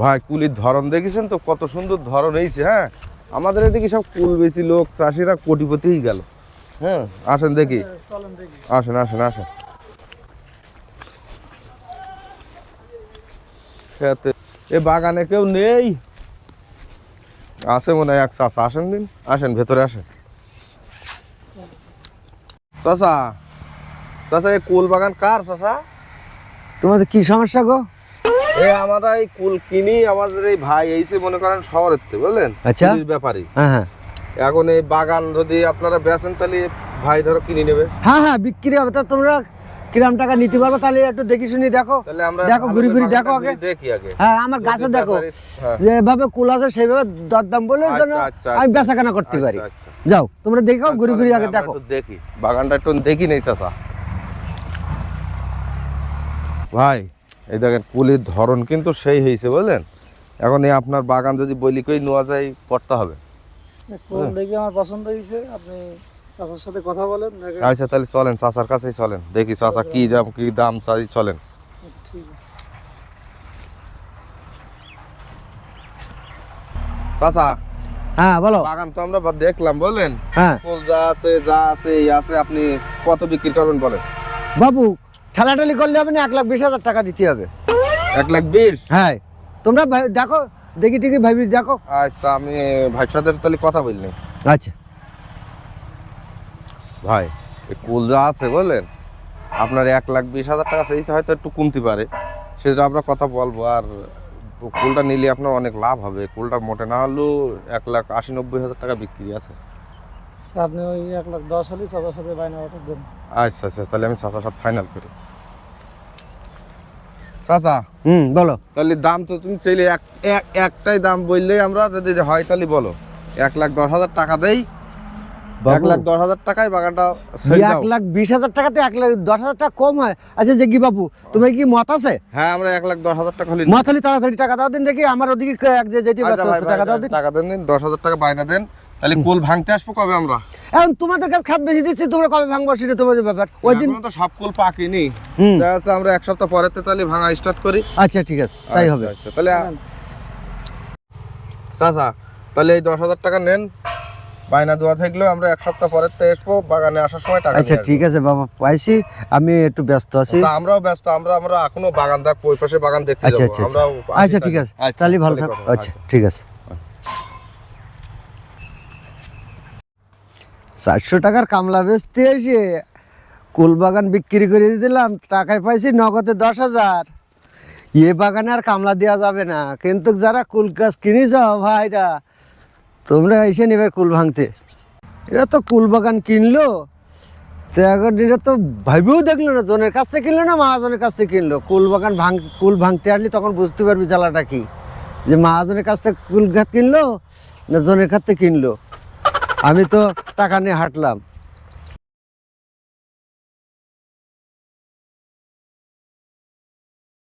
ভাই কুলির ধরন দেখেছেন তো, কত সুন্দর ধরন হয়েছে। হ্যাঁ, আমাদের এদিকে সব কুল বেশি লোক চাষিরা কোটিপতিই গেল। হ্যাঁ, আসেন দেখি, আসেন আসেন আসেন। এ বাগানে কেউ নেই, আছে মনে হয় এক চাষা। আসেন দিন, আসেন ভেতরে আসেন। চাষা, চাষা এই কুল বাগান কার চাষা? তোমাদের কি সমস্যা গো? এই আমরা এই কুল কিনি, আমাদের এই ভাই এইসে মনে করেন শহরের থেকে, বুঝলেন, আচ্ছা। কুলির ব্যাপারী। হ্যাঁ হ্যাঁ এখন এই বাগান যদি আপনারা বেচেন তাহলে ভাই ধরো কিনে নেবে। হ্যাঁ হ্যাঁ বিক্রি হবে। তা তোমরা কিরাম টাকা নিতে পারবে? তাহলে একটু দেখি শুনি দেখো, তাহলে আমরা দেখো ঘুরি ঘুরি দেখো আগে। দেখি আগে। হ্যাঁ, আমার গাছে দেখো যেভাবে কুল আছে সেইভাবে দরদাম বলে জন্য আমি বেচা কেনা করতে পারি। যাও তোমরা দেখো, ঘুরি ঘুরি আগে দেখো। দেখি বাগানটা একটু দেখি নেই চাচা। ভাই এই দেখেন কুলির ধরন কিন্তু সেই হয়েছে, বুঝলেন। এখন এই আপনার বাগান যদি বলি কই নেওয়া যায় করতে হবে। কুল দেখে আমার পছন্দ হয়েছে, আপনি চাচার সাথে কথা বলেন। আচ্ছা তাহলে চলেন চাচার কাছেই চলেন, দেখি চাচা কি দাম চাই। চলেন। ঠিক আছে চাচা, হ্যাঁ বলো। বাগান তো আমরা দেখলাম, বলেন হ্যাঁ ফুল যা আছে এই আছে, আপনি কত বিক্রি করবেন বলেন। বাবু, ঠেলাঠেলি করলে হবে না, 1,20,000 টাকা দিতে হবে। 1,20,000? হ্যাঁ, তোমরা দেখো, দেখি টিকি ভাবি দেখো। আচ্ছা আমি ভাইয়ের সাথে তাহলে কথা বললেন। আচ্ছা ভাই এই কুল যা আছে বললেন, আপনার 1,20,000 টাকা চাইছে, হয়তো একটু কমতে পারে, সেটা আমরা কথা বলবো। আর কুলটা নিলে আপনার অনেক লাভ হবে। কুলটা মোটে না হলেও 1,80,000-90,000 টাকা বিক্রি আছে। আপনি ওই 1,10,000 হলে চাচার সাথে বাইনা অর্ডার দেন। আচ্ছা আচ্ছা, তাহলে আমি চাচার সাথে ফাইনাল করি। চাচা বলো। তাহলে দাম তো তুমি চাইলে একটাই দাম বললেই আমরা যদি হয় তাহলে বলো। 1,10,000 টাকা দেই, 1,10,000 টাকায় বাগানটা ছেড়ে দাও। 1,20,000 টাকাতে 1,10,000 টাকা কম হয়? আচ্ছা জেগি বাবু, তোমার কি মত আছে? হ্যাঁ, আমরা 1,10,000 টাকা হলে মত হলে তাড়াতাড়ি টাকা দাও দিন, দেখি আমার ওদিকে এক যে যেতে ব্যস্ত আছে, টাকা দাও দিন। টাকা দেন, 10,000 টাকা বাইনা দেন। তাহলে কুল ভাঙতে আসবো কবে আমরা? এখন তোমাদের কাছে খাত বেশি দিচ্ছি, তোমরা কবে ভাঙবো সেটা তোমাদের ব্যাপার। ওই দিন এখনো তো সব কুল পাকিনি, দেখা যাচ্ছে আমরা এক সপ্তাহ পরেতে তাহলে ভাঙা স্টার্ট করি। আচ্ছা ঠিক আছে, তাই হবে। আচ্ছা তাহলে চাচা তাহলে এই 10,000 টাকা নেন, বাইনা দেওয়া থাকলেও আমরা এক সপ্তাহ পরের থেকে আসবো, বাগানে আসার সময় টাকা। আচ্ছা ঠিক আছে বাবা, পাইছি, আমি একটু ব্যস্ত আছি। আমরাও ব্যস্ত, আমরা এখনো বাগান দেখ, ওই পাশে বাগান দেখতে আচ্ছা যাবো। আচ্ছা আমরাও আচ্ছা ঠিক আছে, তাহলে ভালো থাকো। আচ্ছা ঠিক আছে। 400 টাকার কামলা বেচতে এসে কুল বাগান বিক্রি করে দিলাম, টাকায় পাইছি নগদে 10,000। এ বাগানে আর কামলা দেওয়া যাবে না, কিন্তু যারা কুল গাছ কিনেছ ভাইরা, তোমরা এসে নেবে কুল ভাঙতে। এরা তো কুল বাগান কিনলো, তো এখন এটা তো ভাইবেও দেখলো না, জনের কাছ থেকে কিনলো না মহাজনের কাছ থেকে কিনলো। কুল ভাঙতে আসলে তখন বুঝতে পারবি জ্বালাটা কি, যে মহাজনের কাছ থেকে কুল গাছ কিনলো না জনের কাছ থেকে কিনলো। আমি তো টাকা নিয়ে হাঁটলাম।